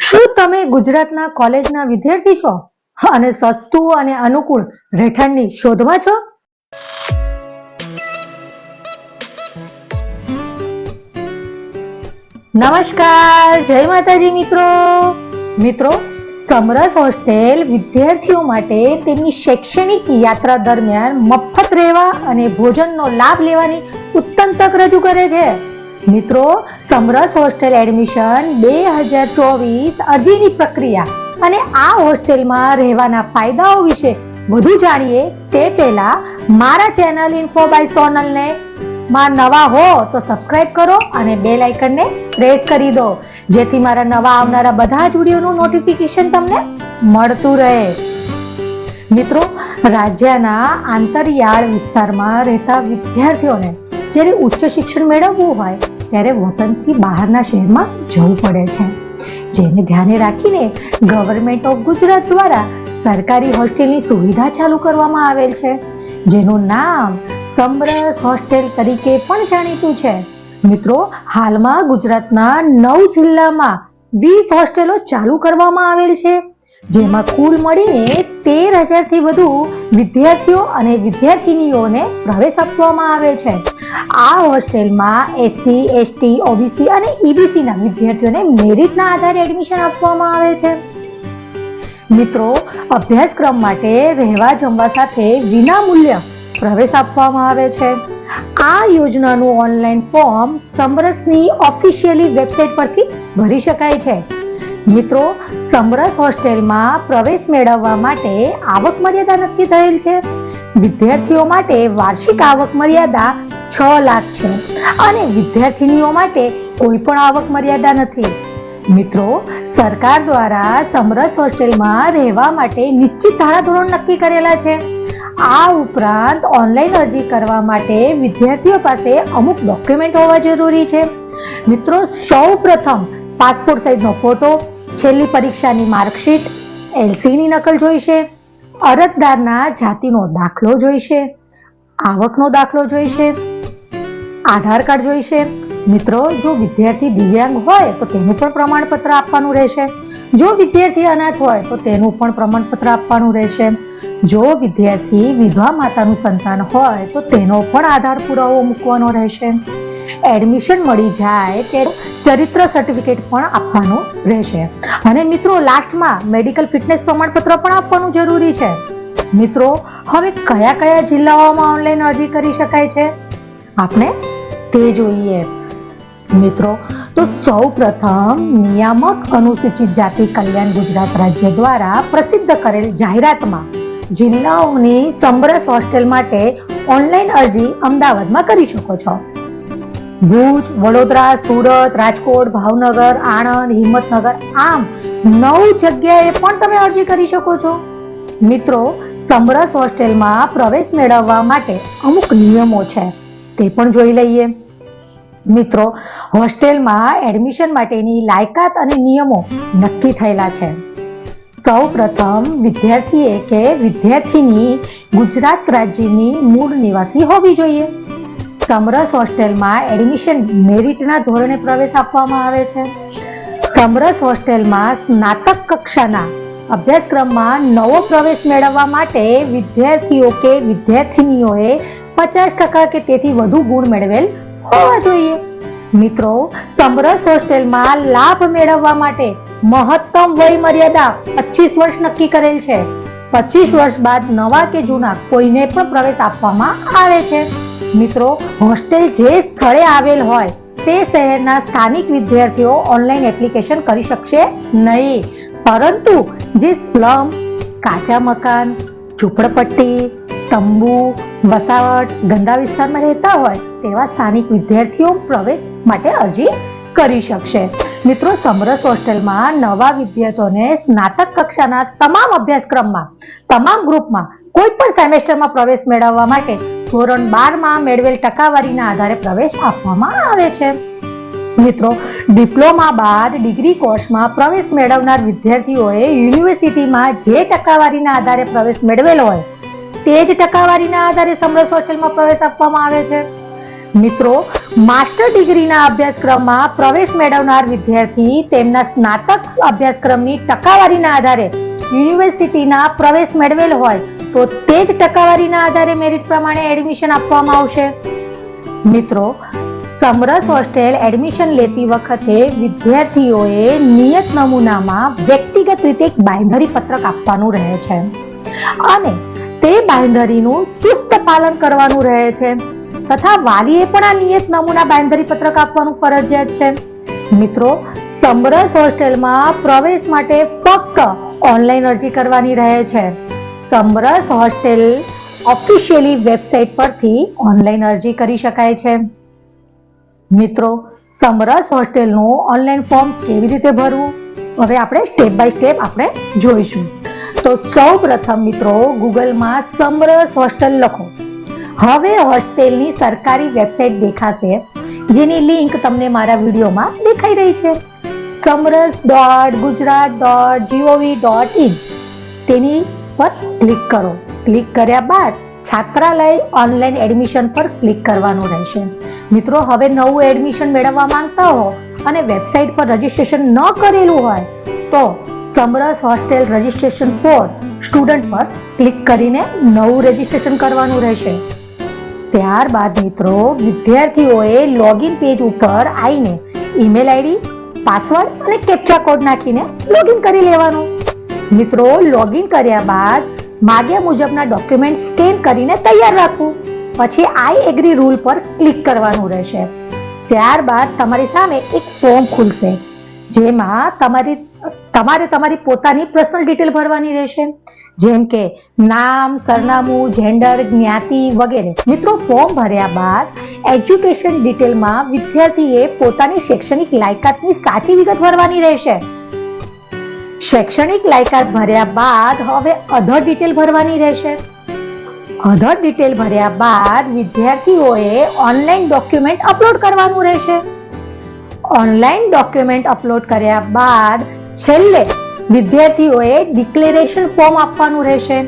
શું તમે ગુજરાતના કોલેજના વિદ્યાર્થી છો અને સસ્તું અને અનુકૂળ રહેઠાણની શોધમાં છો? નમસ્કાર, જય માતાજી મિત્રો, સમરસ હોસ્ટેલ વિદ્યાર્થીઓ માટે તેમની શૈક્ષણિક યાત્રા દરમિયાન મફત રહેવા અને ભોજનનો લાભ લેવાની ઉત્તમ તક રજૂ કરે છે. મિત્રો, સમરસ હોસ્ટેલ એડમિશન 2024 અરજીની પ્રક્રિયા અને આ હોસ્ટેલમાં રહેવાના ફાયદાઓ વિશે વધુ જાણીએ તે પહેલા મારા ચેનલ ઇન્ફો બાય સોનલને માં નવા હો તો સબસ્ક્રાઇબ કરો અને બેલ આઇકનને પ્રેસ કરી દો, જેથી મારા નવા આવનારા બધા જ વિડીયોનું નોટિફિકેશન તમને મળતું રહે. મિત્રો, રાજ્યના આંતરિયાળ વિસ્તારમાં રહેતા વિદ્યાર્થીઓને જ્યારે ઉચ્ચ શિક્ષણ મેળવવું હોય ત્યારે વતનથી બહારના શહેરમાં જવું પડે છે. જેને ધ્યાને રાખીને ગવર્મેન્ટ ઓફ ગુજરાત દ્વારા સરકારી હોસ્ટેલની સુવિધા ચાલુ કરવામાં આવેલ છે, જેનું નામ સમરસ હોસ્ટેલ તરીકે પણ જાણીતું છે. મિત્રો, હાલમાં ગુજરાતના 9 જિલ્લામાં 20 હોસ્ટેલો ચાલુ કરવામાં આવેલ છે, જેમાં કુલ મળીને 13,000 થી વધુ વિદ્યાર્થીઓ અને વિદ્યાર્થીનીઓને પ્રવેશ આપવામાં આવે છે. આ હોસ્ટેલમાં એસસી, એસટી, ઓબીસી અને ઈબીસી ના વિદ્યાર્થીઓને મેરિટના આધારે એડમિશન આપવામાં આવે છે. મિત્રો, અભ્યાસક્રમ માટે રહેવા જમવા સાથે વિનામૂલ્ય પ્રવેશ આપવામાં આવે છે. આ યોજનાનું ઓનલાઈન ફોર્મ સમરસની ઓફિશિયલી વેબસાઇટ પરથી ભરી શકાય છે. મિત્રો, સમરસ હોસ્ટેલમાં પ્રવેશ મેળવવા માટે આવક મર્યાદા નક્કી થયેલ છે. વિદ્યાર્થીઓ માટે વાર્ષિક આવક મર્યાદા 6 લાખ છે અને વિદ્યાર્થીનીઓ માટે કોઈ પણ આવક મર્યાદા નથી. મિત્રો, સરકાર દ્વારા સમરસ હોસ્ટેલમાં રહેવા માટે નિશ્ચિત ધારાધોરણ નક્કી કરેલા છે. આ ઉપરાંત ઓનલાઈન અરજી કરવા માટે વિદ્યાર્થીઓ પાસે અમુક ડોક્યુમેન્ટ હોવા જરૂરી છે. મિત્રો, સૌપ્રથમ પાસપોર્ટ સાઇઝનો ફોટો, છેલ્લી પરીક્ષાની માર્કશીટ, એલસીની નકલ જોઈશે, અરજદારના જાતિનો દાખલો જોઈશે, આવકનો દાખલો જોઈશે, આધાર કાર્ડ જોઈશે. મિત્રો, જો વિદ્યાર્થી દિવ્યાંગ હોય તો તેનું પણ પ્રમાણપત્ર આપવાનું રહેશે. જો વિદ્યાર્થી અનાથ હોય તો તેનું પણ પ્રમાણપત્ર આપવાનું રહેશે. જો વિદ્યાર્થી વિધવા માતાનું સંતાન હોય તો તેનો પણ આધાર પુરાવો મૂકવાનો રહેશે. એડમિશન મળી જાય તે ચરિત્ર સર્ટિફિકેટ પણ આપવાનું રહેશે. અને મિત્રો, લાસ્ટમાં મેડિકલ ફિટનેસ પ્રમાણપત્ર પણ આપવાનું જરૂરી છે. મિત્રો, હવે કયા જિલ્લાઓમાં ઓનલાઈન અરજી કરી શકાય છે આપણે તે જોઈએ. મિત્રો, તો સૌપ્રથમ નિયામક અનુસૂચિત જાતિ કલ્યાણ ગુજરાત રાજ્ય દ્વારા પ્રસિદ્ધ કરેલ જાહેરાતમાં જિલ્લાઓની સમરસ હોસ્ટેલ માટે ઓનલાઈન અરજી અમદાવાદમાં કરી શકો છો. ભુજ, વડોદરા, સુરત, રાજકોટ, ભાવનગર, આણંદ, હિંમતનગર આમ 9 જગ્યાએ પણ તમે અરજી કરી શકો છો. મિત્રો, સમરસ હોસ્ટેલમાં પ્રવેશ મેળવવા માટે અમુક નિયમો છે, તે પણ જોઈ લઈએ. મિત્રો, હોસ્ટેલમાં એડમિશન માટેની લાયકાત અને નિયમો નક્કી થયેલા છે. સૌપ્રથમ વિદ્યાર્થીએ કે વિદ્યાર્થીની ગુજરાત રાજ્યની મૂળ નિવાસી હોવી જોઈએ. સમરસ હોસ્ટેલમાં એડમિશન મેરિટના ધોરણે પ્રવેશ આપવામાં આવે છે. સમરસ હોસ્ટેલમાં સ્નાતક કક્ષાના અભ્યાસક્રમમાં નવો પ્રવેશ મેળવવા માટે વિદ્યાર્થીઓ કે વિદ્યાર્થીનીઓએ 50% કે તેથી વધુ ગુણ મેળવેલ હોવા જોઈએ. મિત્રો, સમરસ હોસ્ટેલમાં લાભ મેળવવા માટે મહત્તમ વય મર્યાદા 25 વર્ષ નક્કી કરેલ છે. 25 વર્ષ બાદ નવા કે જૂના કોઈને પણ પ્રવેશ આપવામાં આવે છે. મિત્રો, હોસ્ટેલ જે સ્થળે આવેલ હોય તે શહેરના સ્થાનિક વિદ્યાર્થીઓ ઓનલાઈન એપ્લિકેશન કરી શકશે નહીં, પરંતુ જે સ્લમ, કાચા મકાન, ઝૂંપડપટ્ટી, તંબુ, વસાવટ, ગંદા વિસ્તારમાં રહેતા હોય તેવા સ્થાનિક વિદ્યાર્થીઓ પ્રવેશ માટે અરજી કરી શકશે. મિત્રો, સમરસ હોસ્ટેલમાં નવા વિદ્યાર્થીઓને સ્નાતક કક્ષાના તમામ અભ્યાસક્રમમાં તમામ ગ્રુપમાં કોઈ પણ સેમેસ્ટરમાં પ્રવેશ મેળવવા માટે ધોરણ 12માં મેળવેલ ટકાવારીના આધારે પ્રવેશ આપવામાં આવે છે. મિત્રો, ડિપ્લોમા બાદ ડિગ્રી કોર્સમાં પ્રવેશ મેળવનાર વિદ્યાર્થીઓએ યુનિવર્સિટીમાં જે ટકાવારીના આધારે પ્રવેશ મેળવેલો હોય તે જ ટકાવારીના આધારે સમરસ હોસ્ટેલમાં પ્રવેશ આપવામાં આવે છે. મિત્રો, માસ્ટર ડિગ્રીના અભ્યાસક્રમમાં પ્રવેશ મેળવનાર વિદ્યાર્થી તેમના સ્નાતક અભ્યાસક્રમની ટકાવારીના આધારે યુનિવર્સિટીના પ્રવેશ મેળવેલ હોય તો તે જ ટકાવારીના આધારે મેરિટ પ્રમાણે એડમિશન આપવામાં આવશે. મિત્રો, સમરસ હોસ્ટેલ એડમિશન લેતી વખતે વિદ્યાર્થીઓએ નિયત નમૂનામાં વ્યક્તિગત રીતે એક બાંયધરી પત્રક આપવાનું રહે છે અને તે બાંયધરીનું ચુસ્ત પાલન કરવાનું રહે છે તથા વાલીએ પણ આ નિયત નમૂના બાંયધરી પત્રક આપવાનું ફરજિયાત છે. મિત્રો, સમરસ હોસ્ટેલમાં પ્રવેશ માટે ફક્ત ઓનલાઈન અરજી કરવાની રહે છે. સમરસ હોસ્ટેલ ઓફિશિયલી વેબસાઇટ પરથી ઓનલાઈન અરજી કરી શકાય છે. મિત્રો, સમરસ હોસ્ટેલનું ઓનલાઈન ફોર્મ કેવી રીતે ભરવું હવે આપણે સ્ટેપ બાય સ્ટેપ આપણે જોઈશું. તો સૌ પ્રથમ મિત્રો ગૂગલમાં સમરસ હોસ્ટેલ લખો. હવે હોસ્ટેલની સરકારી વેબસાઇટ દેખાશે જેની લિંક તમને મારા વિડીયોમાં દેખાઈ રહી છે. samras.gujarat.gov.in તેની પર ક્લિક કરો. ક્લિક કર્યા બાદ છાત્રાલય ઓનલાઈન એડમિશન પર ક્લિક કરવાનું રહેશે. મિત્રો, હવે નવું એડમિશન મેળવવા માંગતા હો અને વેબસાઇટ પર રજીસ્ટ્રેશન ન કરેલું હોય તો સમરસ હોસ્ટેલ રજીસ્ટ્રેશન ફોર સ્ટુડન્ટ પર ક્લિક કરીને નવું રજીસ્ટ્રેશન કરવાનું રહેશે. ત્યારબાદ મિત્રો વિદ્યાર્થીઓએ લોગિન પેજ ઉપર આવીને ઈમેલ આઈડી, પાસવર્ડ અને કેપ્ચા કોડ નાખીને લોગિન કરી લેવાનું. મિત્રો, લોગિન કર્યા બાદ માગ્યા મુજબના ડોક્યુમેન્ટ સ્કેન કરીને તૈયાર રાખવું. પછી આઈ એગ્રી રૂલ પર ક્લિક કરવાનું રહેશે. ત્યારબાદ તમારી સામે એક ફોર્મ ખુલશે જેમાં તમારે તમારી પોતાની પર્સનલ ડિટેલ ભરવાની રહેશે જેમ કે નામ, સરનામું, જેન્ડર, જ્ઞાતિ વગેરે. મિત્રો, ફોર્મ ભર્યા બાદ એજ્યુકેશન ડિટેલમાં વિદ્યાર્થીએ પોતાની શૈક્ષણિક લાયકાતની સાચી વિગત ભરવાની રહેશે. શૈક્ષણિક લાયકાત ભર્યા બાદ હવે અધર ડિટેલ ભરવાની રહેશે. અધર ડિટેલ ભર્યા બાદ વિદ્યાર્થીઓએ ઓનલાઈન ડોક્યુમેન્ટ અપલોડ કરવાનું રહેશે. ઓનલાઈન ડોક્યુમેન્ટ અપલોડ કર્યા બાદ છેલ્લે વિદ્યાર્થીઓએ ડિક્લેરેશન ફોર્મ આપવાનું રહેશે.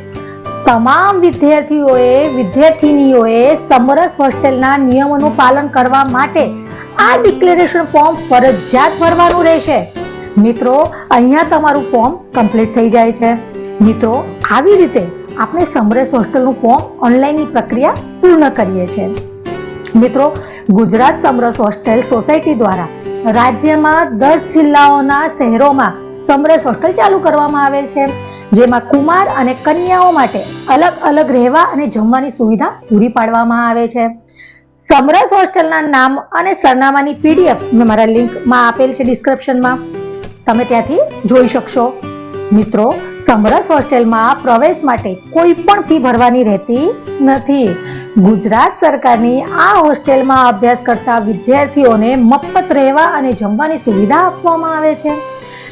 તમામ વિદ્યાર્થીનીઓએ સમરસ હોસ્ટેલના નિયમોનું પાલન કરવા માટે આ ડિક્લેરેશન ફોર્મ ફરજિયાત ભરવાનું રહેશે. મિત્રો, અહીંયા તમારું ફોર્મ કમ્પ્લીટ થઈ જાય છે. મિત્રો, આવી રીતે આપણે સમરસ હોસ્ટેલનું ફોર્મ ઓનલાઈનની પ્રક્રિયા પૂર્ણ કરીએ છીએ. મિત્રો, ગુજરાત સમરસ હોસ્ટેલ સોસાયટી દ્વારા રાજ્યમાં 10 જિલ્લાઓના શહેરોમાં સમરસ હોસ્ટેલ ચાલુ કરવામાં આવેલ છે જેમાં કુમાર અને કન્યાઓ માટે અલગ અલગ રહેવા અને જમવાની સુવિધા પૂરી પાડવામાં આવે છે. સમરસ હોસ્ટેલના નામ અને સરનામાની PDF મેં મારા લિંકમાં આપેલ છે ડિસ્ક્રિપ્શનમાં, તમે ત્યાંથી જોઈ શકશો. મિત્રો, સમરસ હોસ્ટેલમાં પ્રવેશ માટે કોઈ પણ ફી ભરવાની રહેતી નથી. ગુજરાત સરકારની આ હોસ્ટેલમાં અભ્યાસ કરતા વિદ્યાર્થીઓને મફત રહેવા અને જમવાની સુવિધા આપવામાં આવે છે.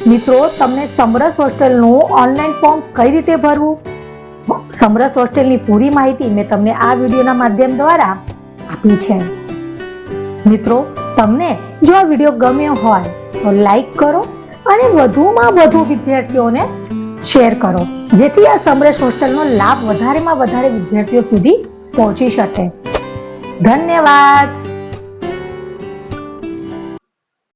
મિત્રો, તમને સમરસ હોસ્ટેલનું ઓનલાઈન ફોર્મ કઈ રીતે ભરવું, સમરસ હોસ્ટેલની પૂરી માહિતી મેં તમને આ વિડીયોના માધ્યમ દ્વારા આપી છે. મિત્રો, તમને જો આ વિડીયો ગમ્યો હોય તો લાઈક કરો અને વધુમાં વધુ વિદ્યાર્થીઓને શેર કરો જેથી આ સમરસ હોસ્ટેલનો લાભ વધારેમાં વધારે વિદ્યાર્થીઓ સુધી પહોંચી શકે. ધન્યવાદ.